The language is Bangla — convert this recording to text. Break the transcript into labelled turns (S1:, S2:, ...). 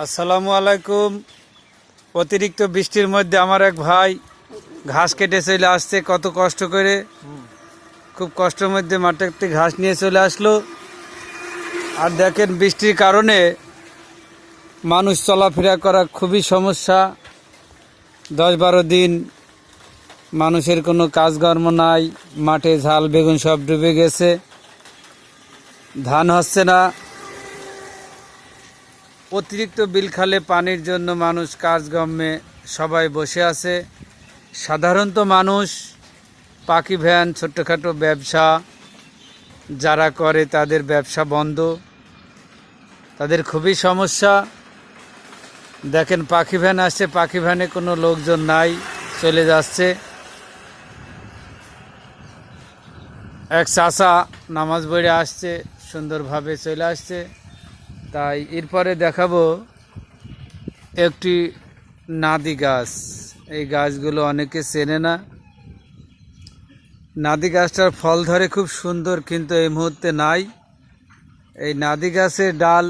S1: আসসালামু আলাইকুম। অতিরিক্ত বৃষ্টির মধ্যে আমার এক ভাই ঘাস কেটে চলে আসছে, কত কষ্ট করে, খুব কষ্টের মধ্যে মাঠে একটি ঘাস নিয়ে চলে আসলো। আর দেখেন বৃষ্টির কারণে মানুষ চলাফেরা করা খুবই সমস্যা। 10-12 দিন মানুষের কোনো কাজকর্ম নাই, মাঠে ঝাল বেগুন সব ডুবে গেছে, ধান হচ্ছে না। অতিরিক্ত বিল খালে পানির জন্য মানুষ কাজকর্মে সবাই বসে আছে। সাধারণত মানুষ পাখি ভ্যান, ছোট্টখাটো ব্যবসা যারা করে তাদের ব্যবসা বন্ধ, তাদের খুবই সমস্যা। দেখেন পাখি ভ্যান আসছে, পাখি ভ্যানে কোনো লোকজন নাই, চলে যাচ্ছে। এক চাচা নামাজ পড়ে আসছে, সুন্দরভাবে চলে আসছে। তাই এরপরে দেখাবো একটি নাদি গাছ। এই গাছগুলো অনেকে চেনে না। নাদি গাছটার ফল ধরে খুব সুন্দর, কিন্তু এই মুহূর্তে নাই। এই নাদি গাছের ডাল